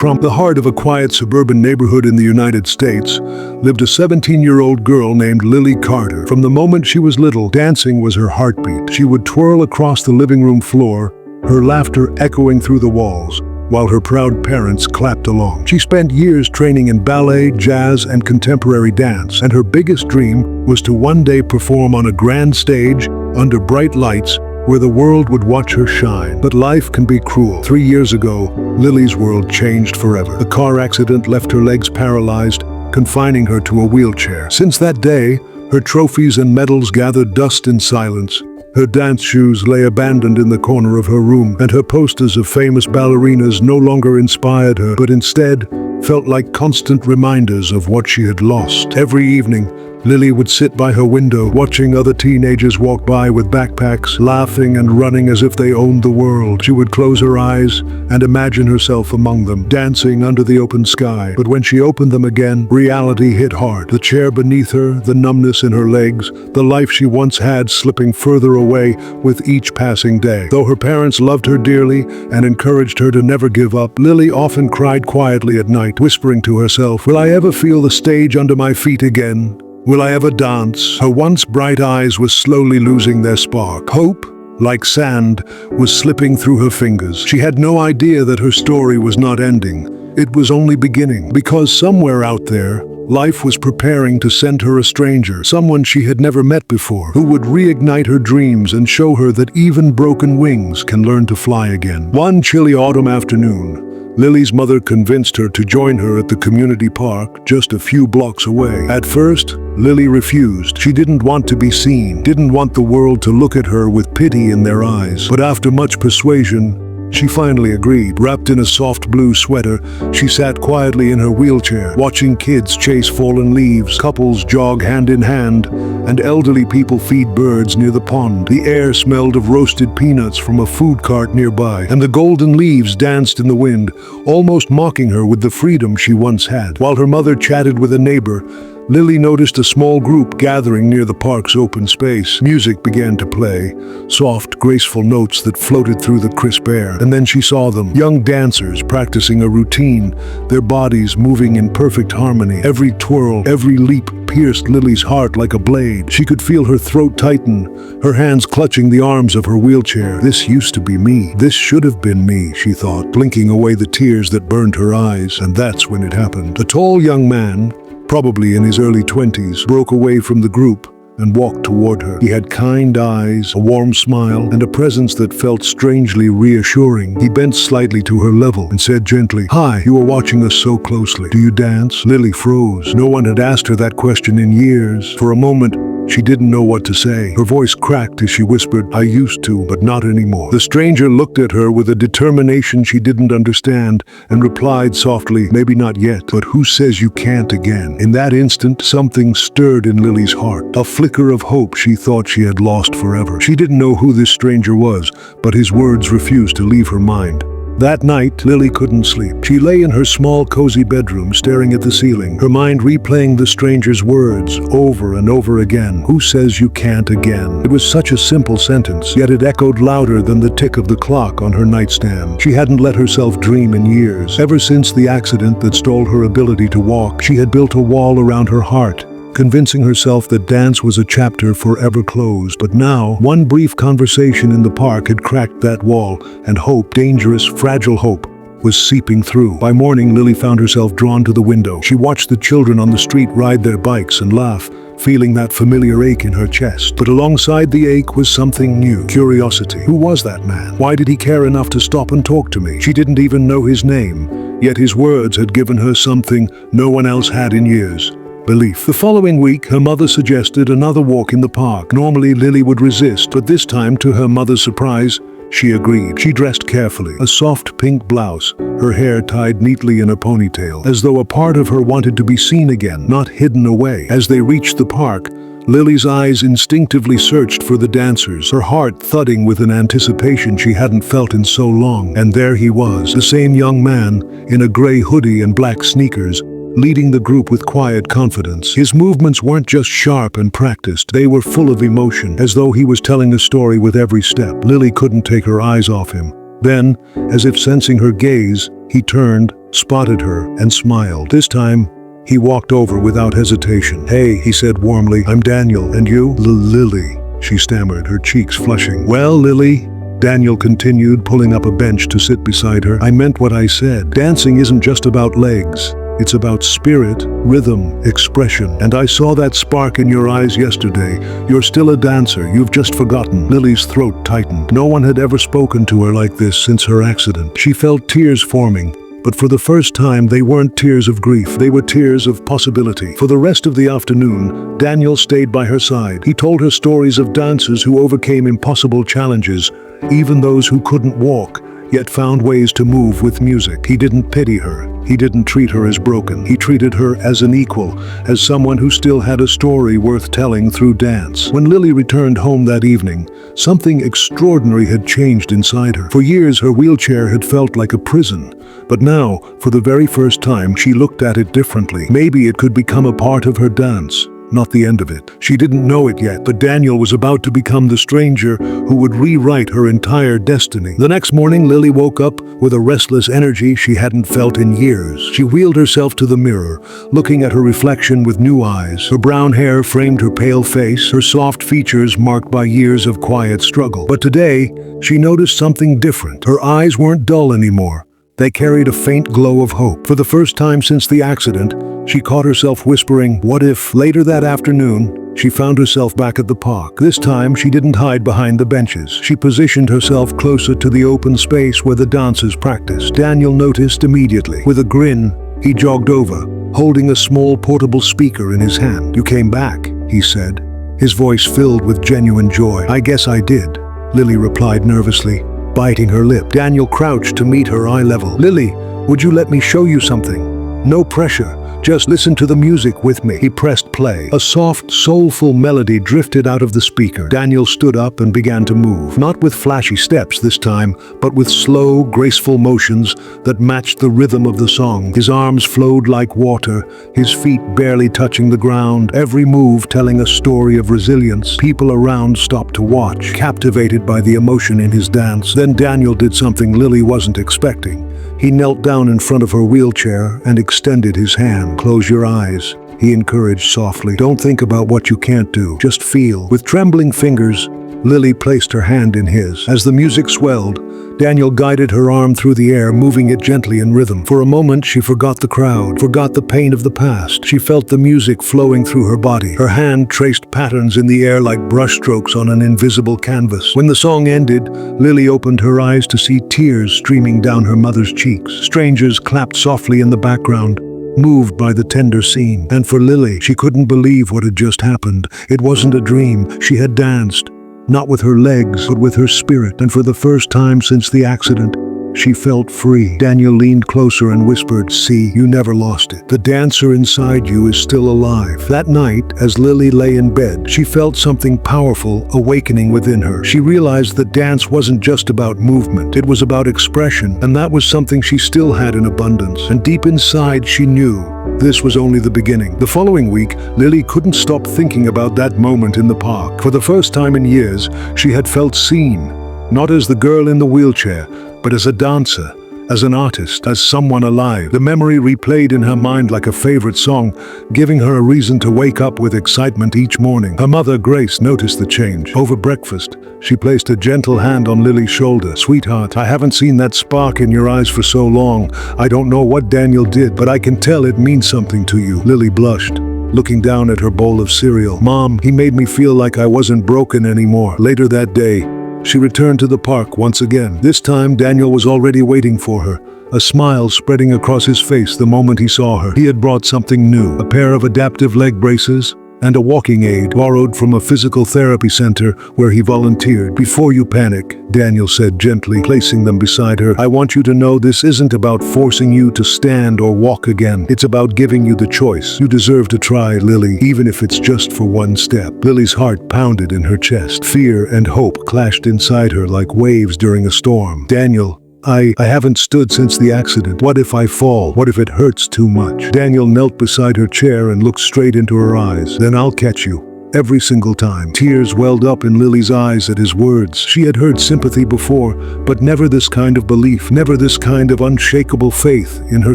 From the heart of a quiet suburban neighborhood in the United States lived a 17-year-old girl named Lily Carter. From the moment she was little, dancing was her heartbeat. She would twirl across the living room floor, her laughter echoing through the walls, while her proud parents clapped along. She spent years training in ballet, jazz, and contemporary dance, and her biggest dream was to one day perform on a grand stage under bright lights where the world would watch her shine. But life can be cruel. 3 years ago, Lily's world changed forever. A car accident left her legs paralyzed, confining her to a wheelchair. Since that day, her trophies and medals gathered dust in silence. Her dance shoes lay abandoned in the corner of her room, and her posters of famous ballerinas no longer inspired her, but instead felt like constant reminders of what she had lost. Every evening, Lily would sit by her window, watching other teenagers walk by with backpacks, laughing and running as if they owned the world. She would close her eyes and imagine herself among them, dancing under the open sky. But when she opened them again, reality hit hard. The chair beneath her, the numbness in her legs, the life she once had slipping further away with each passing day. Though her parents loved her dearly and encouraged her to never give up, Lily often cried quietly at night, whispering to herself, "Will I ever feel the stage under my feet again? Will I ever dance?" Her once bright eyes were slowly losing their spark. Hope, like sand, was slipping through her fingers. She had no idea that her story was not ending. It was only beginning, because somewhere out there, life was preparing to send her a stranger, someone she had never met before, who would reignite her dreams and show her that even broken wings can learn to fly again. One chilly autumn afternoon, Lily's mother convinced her to join her at the community park just a few blocks away. At first, Lily refused. She didn't want to be seen, didn't want the world to look at her with pity in their eyes. But after much persuasion, she finally agreed. Wrapped in a soft blue sweater, she sat quietly in her wheelchair, watching kids chase fallen leaves, couples jog hand in hand, and elderly people feed birds near the pond. The air smelled of roasted peanuts from a food cart nearby, and the golden leaves danced in the wind, almost mocking her with the freedom she once had. While her mother chatted with a neighbor, Lily noticed a small group gathering near the park's open space. Music began to play, soft, graceful notes that floated through the crisp air. And then she saw them, young dancers practicing a routine, their bodies moving in perfect harmony. Every twirl, every leap pierced Lily's heart like a blade. She could feel her throat tighten, her hands clutching the arms of her wheelchair. This used to be me. This should have been me, she thought, blinking away the tears that burned her eyes. And that's when it happened. A tall young man, probably in his early 20s, broke away from the group and walked toward her. He had kind eyes, a warm smile, and a presence that felt strangely reassuring. He bent slightly to her level and said gently, "Hi, you are watching us so closely. Do you dance?" Lily froze. No one had asked her that question in years. For a moment, she didn't know what to say. Her voice cracked as she whispered, "I used to, but not anymore." The stranger looked at her with a determination she didn't understand and replied softly, "Maybe not yet, but who says you can't again?" In that instant, something stirred in Lily's heart, a flicker of hope she thought she had lost forever. She didn't know who this stranger was, but his words refused to leave her mind. That night, Lily couldn't sleep. She lay in her small, cozy bedroom, staring at the ceiling, her mind replaying the stranger's words over and over again. "Who says you can't again?" It was such a simple sentence, yet it echoed louder than the tick of the clock on her nightstand. She hadn't let herself dream in years. Ever since the accident that stole her ability to walk, she had built a wall around her heart, convincing herself that dance was a chapter forever closed. But now, one brief conversation in the park had cracked that wall, and hope, dangerous, fragile hope, was seeping through. By morning, Lily found herself drawn to the window. She watched the children on the street ride their bikes and laugh, feeling that familiar ache in her chest. But alongside the ache was something new, curiosity. Who was that man? Why did he care enough to stop and talk to me? She didn't even know his name, yet his words had given her something no one else had in years: belief. The following week, her mother suggested another walk in the park. Normally, Lily would resist, but this time, to her mother's surprise, she agreed. She dressed carefully, a soft pink blouse, her hair tied neatly in a ponytail, as though a part of her wanted to be seen again, not hidden away. As they reached the park, Lily's eyes instinctively searched for the dancers, her heart thudding with an anticipation she hadn't felt in so long. And there he was, the same young man, in a gray hoodie and black sneakers, leading the group with quiet confidence. His movements weren't just sharp and practiced, they were full of emotion, as though he was telling a story with every step. Lily couldn't take her eyes off him. Then, as if sensing her gaze, he turned spotted her, and smiled. This time, he walked over without hesitation. "Hey," he said warmly, "I'm Daniel, and you?" "Lily," she stammered, her cheeks flushing. "Well, Lily," Daniel continued, pulling up a bench to sit beside her, "I meant what I said. Dancing isn't just about legs. It's about spirit, rhythm, expression. And I saw that spark in your eyes yesterday. You're still a dancer, you've just forgotten." Lily's throat tightened. No one had ever spoken to her like this since her accident. She felt tears forming. But for the first time, they weren't tears of grief. They were tears of possibility. For the rest of the afternoon, Daniel stayed by her side. He told her stories of dancers who overcame impossible challenges, even those who couldn't walk, yet found ways to move with music. He didn't pity her. He didn't treat her as broken. He treated her as an equal, as someone who still had a story worth telling through dance. When Lily returned home that evening, something extraordinary had changed inside her. For years, her wheelchair had felt like a prison. But now, for the very first time, she looked at it differently. Maybe it could become a part of her dance, not the end of it. She didn't know it yet, but Daniel was about to become the stranger who would rewrite her entire destiny. The next morning, Lily woke up with a restless energy she hadn't felt in years. She wheeled herself to the mirror, looking at her reflection with new eyes. Her brown hair framed her pale face, her soft features marked by years of quiet struggle. But today, she noticed something different. Her eyes weren't dull anymore. They carried a faint glow of hope. For the first time since the accident, she caught herself whispering, "What if?" Later that afternoon, she found herself back at the park. This time, she didn't hide behind the benches. She positioned herself closer to the open space where the dancers practiced. Daniel noticed immediately. With a grin, he jogged over, holding a small portable speaker in his hand. "You came back," he said, his voice filled with genuine joy. "I guess I did," Lily replied nervously, biting her lip. Daniel crouched to meet her eye level. "Lily, would you let me show you something? No pressure. Just listen to the music with me." He pressed play. A soft, soulful melody drifted out of the speaker. Daniel stood up and began to move, not with flashy steps this time, but with slow, graceful motions that matched the rhythm of the song. His arms flowed like water, his feet barely touching the ground, every move telling a story of resilience. People around stopped to watch, captivated by the emotion in his dance. Then Daniel did something Lily wasn't expecting. He knelt down in front of her wheelchair and extended his hand. "Close your eyes," he encouraged softly. "Don't think about what you can't do. Just feel." With trembling fingers, Lily placed her hand in his. As the music swelled, Daniel guided her arm through the air, moving it gently in rhythm. For a moment, she forgot the crowd, forgot the pain of the past. She felt the music flowing through her body. Her hand traced patterns in the air like brushstrokes on an invisible canvas. When the song ended, Lily opened her eyes to see tears streaming down her mother's cheeks. Strangers clapped softly in the background, moved by the tender scene. And for Lily, she couldn't believe what had just happened. It wasn't a dream. She had danced. Not with her legs, but with her spirit. And for the first time since the accident, she felt free. Daniel leaned closer and whispered, "See, you never lost it. The dancer inside you is still alive." That night, as Lily lay in bed, she felt something powerful awakening within her. She realized that dance wasn't just about movement. It was about expression, and that was something she still had in abundance. And deep inside, she knew this was only the beginning. The following week, Lily couldn't stop thinking about that moment in the park. For the first time in years, she had felt seen, not as the girl in the wheelchair, but as a dancer, as an artist, as someone alive. The memory replayed in her mind like a favorite song, giving her a reason to wake up with excitement each morning. Her mother, Grace, noticed the change. Over breakfast, she placed a gentle hand on Lily's shoulder. "Sweetheart, I haven't seen that spark in your eyes for so long. I don't know what Daniel did, but I can tell it means something to you." Lily blushed, looking down at her bowl of cereal. "Mom, he made me feel like I wasn't broken anymore." Later that day, she returned to the park once again. This time, Daniel was already waiting for her, a smile spreading across his face the moment he saw her. He had brought something new, a pair of adaptive leg braces and a walking aid borrowed from a physical therapy center where he volunteered. "Before you panic," Daniel said gently, placing them beside her, "I want you to know this isn't about forcing you to stand or walk again. It's about giving you the choice. You deserve to try, Lily, even if it's just for one step." Lily's heart pounded in her chest. Fear and hope clashed inside her like waves during a storm. "Daniel, I haven't stood since the accident. What if I fall? What if it hurts too much?" Daniel knelt beside her chair and looked straight into her eyes. "Then I'll catch you," every single time. Tears welled up in Lily's eyes at his words. She had heard sympathy before, but never this kind of belief, never this kind of unshakable faith in her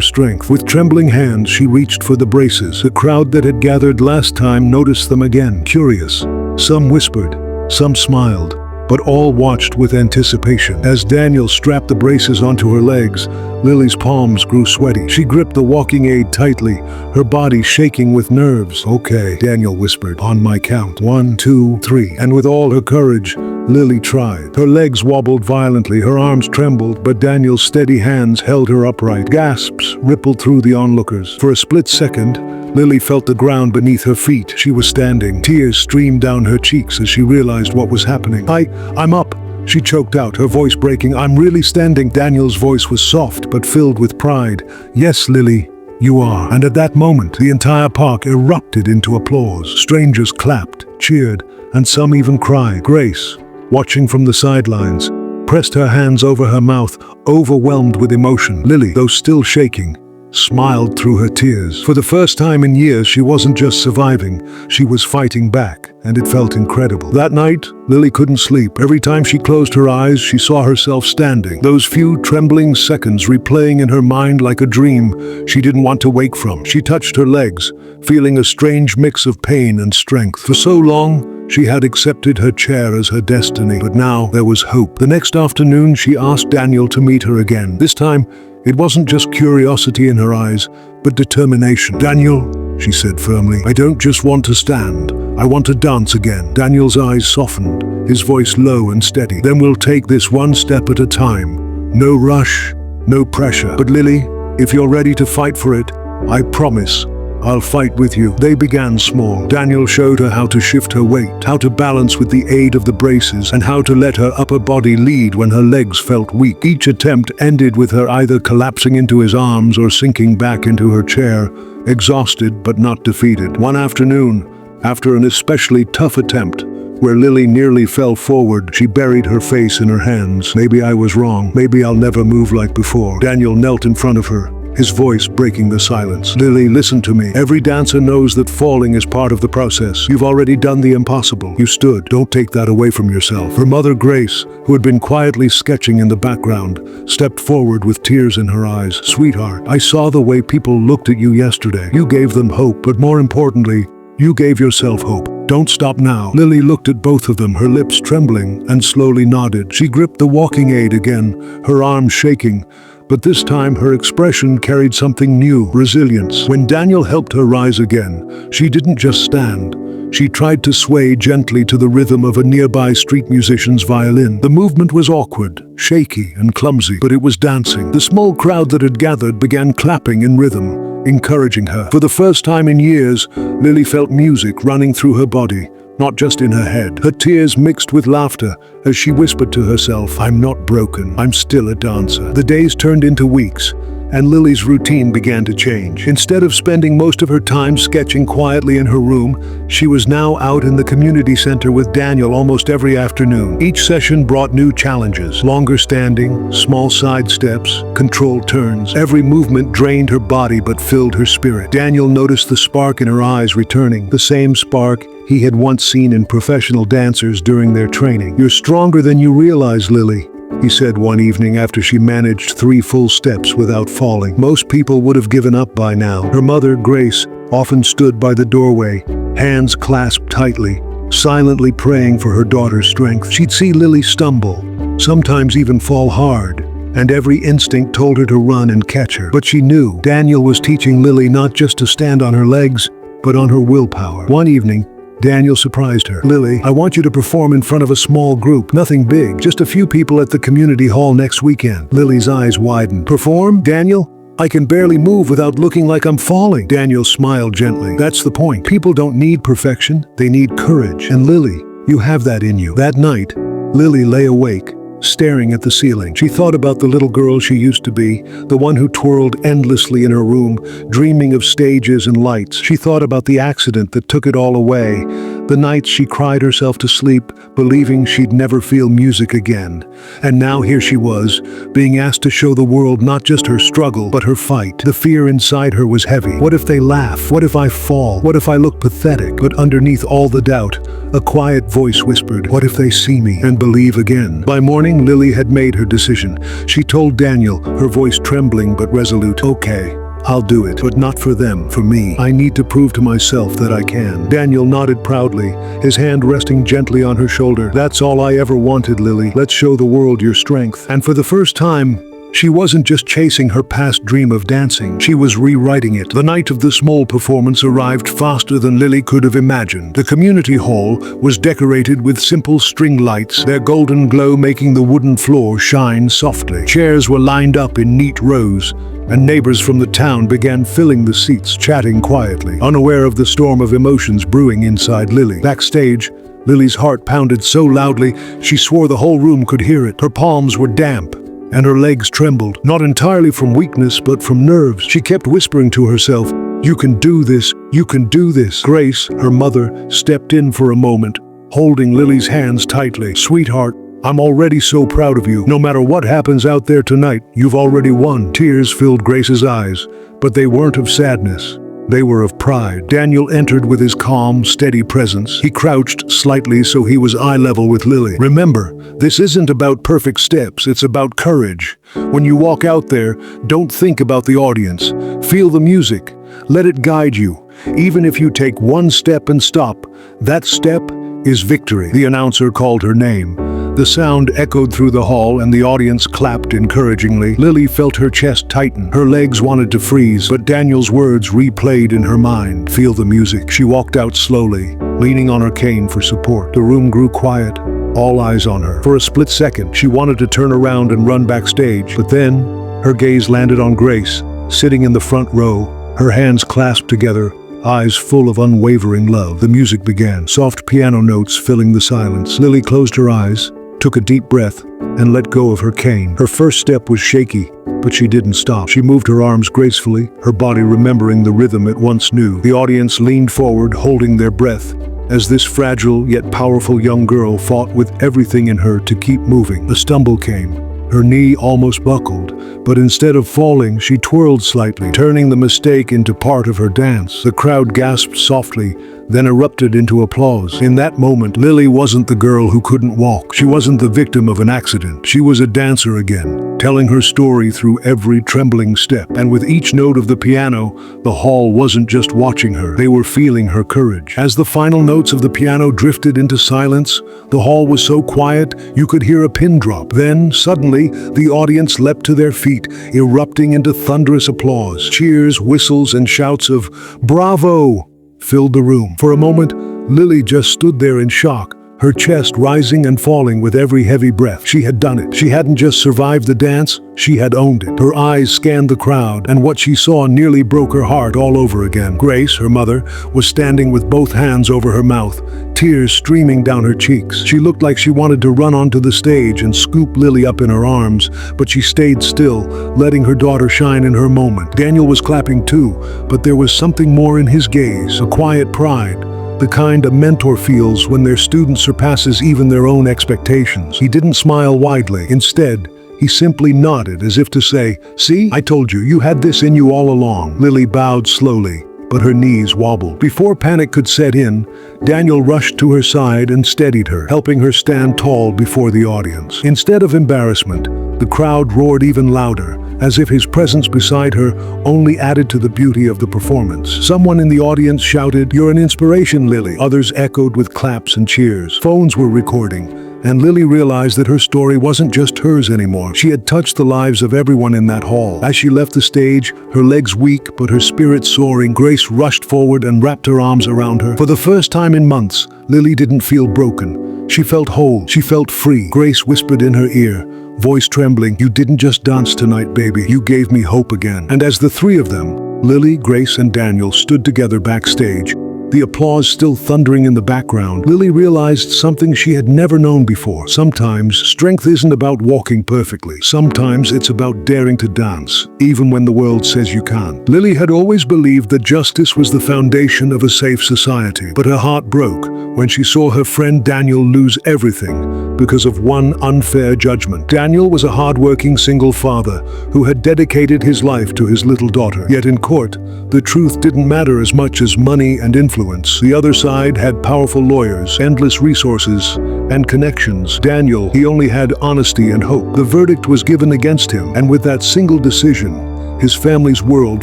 strength. With trembling hands, she reached for the braces. The crowd that had gathered last time noticed them again, curious. Some whispered, some smiled, but all watched with anticipation. As Daniel strapped the braces onto her legs, Lily's palms grew sweaty. She gripped the walking aid tightly, her body shaking with nerves. "Okay," Daniel whispered, "on my count. 1, 2, 3. And with all her courage, Lily tried. Her legs wobbled violently, her arms trembled, but Daniel's steady hands held her upright. Gasps rippled through the onlookers. For a split second, Lily felt the ground beneath her feet. She was standing. Tears streamed down her cheeks as she realized what was happening. I'm up," she choked out, her voice breaking. "I'm really standing." Daniel's voice was soft but filled with pride. "Yes, Lily, you are." And at that moment, the entire park erupted into applause. Strangers clapped, cheered, and some even cried. Grace, watching from the sidelines, pressed her hands over her mouth, overwhelmed with emotion. Lily, though still shaking, smiled through her tears. For the first time in years, she wasn't just surviving, she was fighting back, and it felt incredible. That night, Lily couldn't sleep. Every time she closed her eyes, she saw herself standing. Those few trembling seconds replaying in her mind like a dream she didn't want to wake from. She touched her legs, feeling a strange mix of pain and strength. For so long, she had accepted her chair as her destiny, but now there was hope. The next afternoon, she asked Daniel to meet her again. This time, it wasn't just curiosity in her eyes, but determination. "Daniel," she said firmly, "I don't just want to stand. I want to dance again." Daniel's eyes softened, his voice low and steady. "Then we'll take this one step at a time. No rush, no pressure. But Lily, if you're ready to fight for it, I promise I'll fight with you." They began small. Daniel showed her how to shift her weight, how to balance with the aid of the braces, and how to let her upper body lead when her legs felt weak. Each attempt ended with her either collapsing into his arms or sinking back into her chair, exhausted but not defeated. One afternoon, after an especially tough attempt, where Lily nearly fell forward, she buried her face in her hands. "Maybe I was wrong. Maybe I'll never move like before." Daniel knelt in front of her, his voice breaking the silence. "Lily, listen to me. Every dancer knows that falling is part of the process. You've already done the impossible. You stood. Don't take that away from yourself." Her mother, Grace, who had been quietly sketching in the background, stepped forward with tears in her eyes. "Sweetheart, I saw the way people looked at you yesterday. You gave them hope, but more importantly, you gave yourself hope. Don't stop now." Lily looked at both of them, her lips trembling, and slowly nodded. She gripped the walking aid again, her arms shaking. But this time her expression carried something new, resilience. When Daniel helped her rise again, she didn't just stand. She tried to sway gently to the rhythm of a nearby street musician's violin. The movement was awkward, shaky, and clumsy, but it was dancing. The small crowd that had gathered began clapping in rhythm, encouraging her. For the first time in years, Lily felt music running through her body, not just in her head. Her tears mixed with laughter as she whispered to herself, "I'm not broken. I'm still a dancer." The days turned into weeks, and Lily's routine began to change. Instead of spending most of her time sketching quietly in her room, she was now out in the community center with Daniel almost every afternoon. Each session brought new challenges: longer standing, small side steps, controlled turns. Every movement drained her body but filled her spirit. Daniel noticed the spark in her eyes returning, the same spark he had once seen in professional dancers during their training. "You're stronger than you realize, Lily," he said one evening after she managed 3 full steps without falling. Most people would have given up by now. Her mother, Grace, often stood by the doorway, hands clasped tightly, silently praying for her daughter's strength. She'd see Lily stumble, sometimes even fall hard, and every instinct told her to run and catch her. But she knew Daniel was teaching Lily not just to stand on her legs, but on her willpower. One evening, Daniel surprised her. "Lily, I want you to perform in front of a small group. Nothing big, just a few people at the community hall next weekend." Lily's eyes widened. "Perform, Daniel? I can barely move without looking like I'm falling." Daniel smiled gently. "That's the point. People don't need perfection, they need courage. And Lily, you have that in you." That night, Lily lay awake, staring at the ceiling. She thought about the little girl she used to be, the one who twirled endlessly in her room, dreaming of stages and lights. She thought about the accident that took it all away, The nights she cried herself to sleep, believing she'd never feel music again. And now here she was, being asked to show the world not just her struggle, but her fight. The fear inside her was heavy. What if they laugh? What if I fall? What if I look pathetic? But underneath all the doubt, a quiet voice whispered, what if they see me and believe again? By morning, Lily had made her decision. She told Daniel, her voice trembling but resolute, okay, I'll do it, but not for them, for me. I need to prove to myself that I can. Daniel nodded proudly, his hand resting gently on her shoulder. That's all I ever wanted, Lily. Let's show the world your strength. And for the first time, she wasn't just chasing her past dream of dancing, she was rewriting it. The night of the small performance arrived faster than Lily could have imagined. The community hall was decorated with simple string lights, their golden glow making the wooden floor shine softly. Chairs were lined up in neat rows, and neighbors from the town began filling the seats, chatting quietly, unaware of the storm of emotions brewing inside Lily. Backstage, Lily's heart pounded so loudly she swore the whole room could hear it. Her palms were damp, and her legs trembled, not entirely from weakness but from nerves. She kept whispering to herself, you can do this, you can do this. Grace, her mother, stepped in for a moment, holding Lily's hands tightly. Sweetheart, I'm already so proud of you. No matter what happens out there tonight, you've already won. Tears filled Grace's eyes, but they weren't of sadness. They were of pride. Daniel entered with his calm, steady presence. He crouched slightly so he was eye level with Lily. Remember, this isn't about perfect steps, it's about courage. When you walk out there, don't think about the audience. Feel the music. Let it guide you. Even if you take one step and stop, that step is victory. The announcer called her name. The sound echoed through the hall and the audience clapped encouragingly. Lily felt her chest tighten. Her legs wanted to freeze, but Daniel's words replayed in her mind. Feel the music. She walked out slowly, leaning on her cane for support. The room grew quiet, all eyes on her. For a split second, she wanted to turn around and run backstage, but then her gaze landed on Grace, sitting in the front row, her hands clasped together, eyes full of unwavering love. The music began, soft piano notes filling the silence. Lily closed her eyes, took a deep breath, and let go of her cane. Her first step was shaky, but she didn't stop. She moved her arms gracefully, her body remembering the rhythm it once knew. The audience leaned forward, holding their breath, as this fragile yet powerful young girl fought with everything in her to keep moving. A stumble came. Her knee almost buckled, but instead of falling, she twirled slightly, turning the mistake into part of her dance. The crowd gasped softly, then erupted into applause. In that moment, Lily wasn't the girl who couldn't walk. She wasn't the victim of an accident. She was a dancer again, telling her story through every trembling step. And with each note of the piano, the hall wasn't just watching her, they were feeling her courage. As the final notes of the piano drifted into silence, the hall was so quiet you could hear a pin drop. Then, suddenly, the audience leapt to their feet, erupting into thunderous applause. Cheers, whistles, and shouts of "Bravo!" filled the room. For a moment, Lily just stood there in shock, her chest rising and falling with every heavy breath. She had done it. She hadn't just survived the dance, she had owned it. Her eyes scanned the crowd, and what she saw nearly broke her heart all over again. Grace, her mother, was standing with both hands over her mouth, tears streaming down her cheeks. She looked like she wanted to run onto the stage and scoop Lily up in her arms, but she stayed still, letting her daughter shine in her moment. Daniel was clapping too, but there was something more in his gaze, a quiet pride. The kind a mentor feels when their student surpasses even their own expectations. He didn't smile widely. Instead, he simply nodded as if to say, "See, I told you, you had this in you all along." Lily bowed slowly, but her knees wobbled. Before panic could set in, Daniel rushed to her side and steadied her, helping her stand tall before the audience. Instead of embarrassment, the crowd roared even louder, as if his presence beside her only added to the beauty of the performance. Someone in the audience shouted, "You're an inspiration, Lily." Others echoed with claps and cheers. Phones were recording, and Lily realized that her story wasn't just hers anymore. She had touched the lives of everyone in that hall. As she left the stage, her legs weak but her spirit soaring, Grace rushed forward and wrapped her arms around her. For the first time in months, Lily didn't feel broken. She felt whole. She felt free. Grace whispered in her ear, voice trembling, "You didn't just dance tonight, baby. You gave me hope again." And as the three of them, Lily, Grace, and Daniel, stood together backstage, the applause still thundering in the background, Lily realized something she had never known before. Sometimes strength isn't about walking perfectly. Sometimes it's about daring to dance, even when the world says you can't. Lily had always believed that justice was the foundation of a safe society, but her heart broke when she saw her friend Daniel lose everything because of one unfair judgment. Daniel was a hard-working single father who had dedicated his life to his little daughter. Yet in court, the truth didn't matter as much as money and influence. The other side had powerful lawyers, endless resources, and connections. Daniel, he only had honesty and hope. The verdict was given against him, and with that single decision, his family's world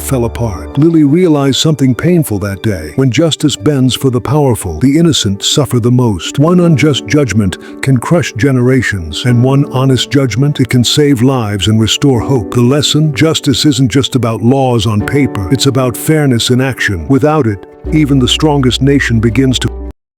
fell apart. Lily realized something painful that day. When justice bends for the powerful, the innocent suffer the most. One unjust judgment can crush generations, and one honest judgment, it can save lives and restore hope. The lesson: justice isn't just about laws on paper, it's about fairness in action. Without it, even the strongest nation begins to